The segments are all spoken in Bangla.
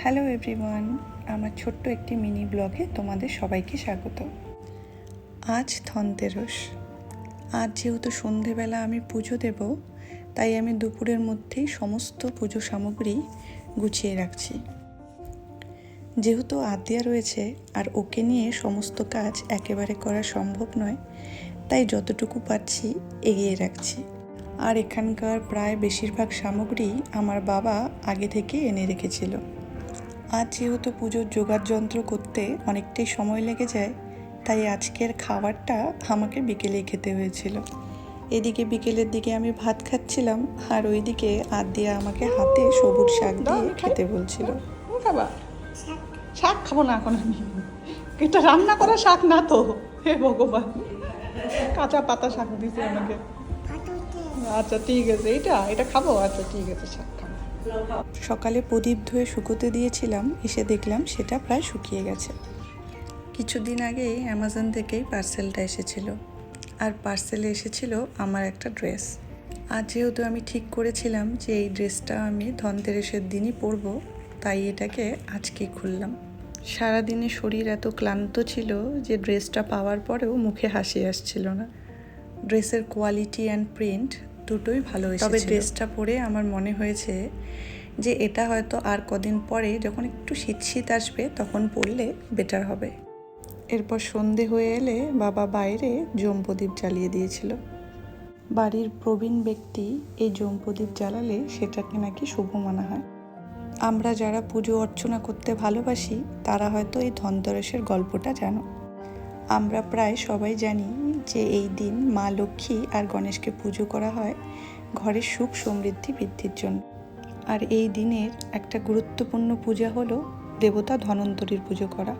হ্যালো এভরিওয়ান, আমার ছোট্ট একটি মিনি ব্লগে তোমাদের সবাইকে স্বাগত। আজ ধনতেরস। আজ যেহেতু সন্ধেবেলা আমি পুজো দেব, তাই আমি দুপুরের মধ্যেই সমস্ত পুজো সামগ্রী গুছিয়ে রাখছি। যেহেতু আদ্যা রয়েছে আর ওকে নিয়ে সমস্ত কাজ একেবারে করা সম্ভব নয়, তাই যতটুকু পারছি এগিয়ে রাখছি। আর এখানকার প্রায় বেশিরভাগ সামগ্রী আমার বাবা আগে থেকে এনে রেখেছিল। আজ যেহেতু পুজোর জোগাড় যন্ত্র করতে অনেকটাই সময় লেগে যায়, তাই আজকের খাবারটা আমাকে বিকেলেই খেতে হয়েছিল। এদিকে বিকেলের দিকে আমি ভাত খাচ্ছিলাম, আর ওইদিকে আদ্যা আমাকে হাতে সবুজ শাক দিয়ে খেতে বলছিল। শাক খাবো না এখন আমি, এটা রান্না করা শাক না তো, হে ভগবান, কাঁচা পাতা শাক দিছে আমাকে। আচ্ছা ঠিক আছে, এটা খাবো, আচ্ছা ঠিক আছে, শাক খাবো। সকালে প্রদীপ ধুয়ে শুকোতে দিয়েছিলাম, এসে দেখলাম সেটা প্রায় শুকিয়ে গেছে। কিছুদিন আগেই অ্যামাজন থেকেই পার্সেলটা এসেছিল, আর পার্সেলে এসেছিল আমার একটা ড্রেস। আর যেহেতু আমি ঠিক করেছিলাম যে এই ড্রেসটা আমি ধনতেরাসের দিনই পরবো, তাই এটাকে আজকেই খুললাম। সারাদিনে শরীর এত ক্লান্ত ছিল যে ড্রেসটা পাওয়ার পরেও মুখে হাসি আসছিল না। ড্রেসের কোয়ালিটি অ্যান্ড প্রিন্ট দুটোই ভালো এসেছিল। তবে ড্রেসটা পরে আমার মনে হয়েছে যে এটা হয়তো আর কদিন পরে যখন একটু শীত শীত আসবে তখন পরলে বেটার হবে। এরপর সন্ধে হয়ে এলে বাবা বাইরে জমপ্রদীপ জ্বালিয়ে দিয়েছিল। বাড়ির প্রবীণ ব্যক্তি এই জমপ্রদীপ জ্বালালে সেটাকে নাকি শুভ মানা হয়। আমরা যারা পুজো অর্চনা করতে ভালোবাসি তারা হয়তো এই ধনতেরাসের গল্পটা জানো। আমরা প্রায় সবাই জানি যে এই দিন মা লক্ষ্মী আর গণেশকে পুজো করা হয় ঘরের সুখ সমৃদ্ধি বৃদ্ধির জন্য। আর এই দিনের একটা গুরুত্বপূর্ণ পূজা হলো দেবতা ধন্বন্তরীর পুজো করা।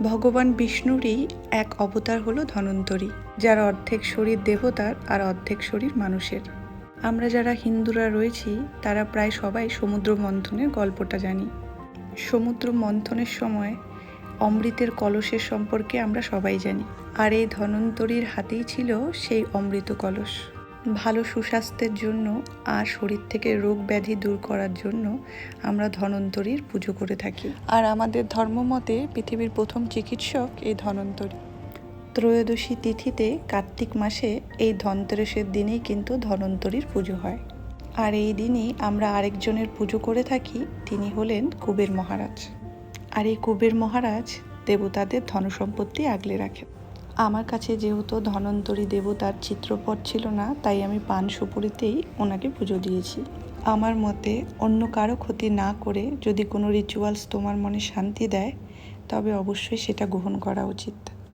ভগবান বিষ্ণুরই এক অবতার হলো ধন্বন্তরী, যার অর্ধেক শরীর দেবতার আর অর্ধেক শরীর মানুষের। আমরা যারা হিন্দুরা রয়েছি তারা প্রায় সবাই সমুদ্র মন্থনের গল্পটা জানি। সমুদ্র মন্থনের সময় অমৃতের কলসের সম্পর্কে আমরা সবাই জানি, আর এই ধন্বন্তরীর হাতেই ছিল সেই অমৃত কলস। ভালো সুস্বাস্থ্যের জন্য আর শরীর থেকে রোগ ব্যাধি দূর করার জন্য আমরা ধন্বন্তরীর পুজো করে থাকি। আর আমাদের ধর্মমতে পৃথিবীর প্রথম চিকিৎসক এই ধন্বন্তরী। ত্রয়োদশী তিথিতে কার্তিক মাসে এই ধনতেরাসের দিনেই কিন্তু ধন্বন্তরীর পুজো হয়। আর এই দিনই আমরা আরেকজনের পুজো করে থাকি, তিনি হলেন কুবের মহারাজ। আর এই কুবের মহারাজ দেবতাদের ধনসম্পত্তি আগলে রাখেন। আমার কাছে যেহেতু ধন্বন্তরী দেবতার চিত্রপট ছিল না, তাই আমি পান সুপুরিতেই ওনাকে পুজো দিয়েছি। আমার মতে অন্য কারো ক্ষতি না করে যদি কোনো রিচুয়ালস তোমার মনে শান্তি দেয়, তবে অবশ্যই সেটা গ্রহণ করা উচিত।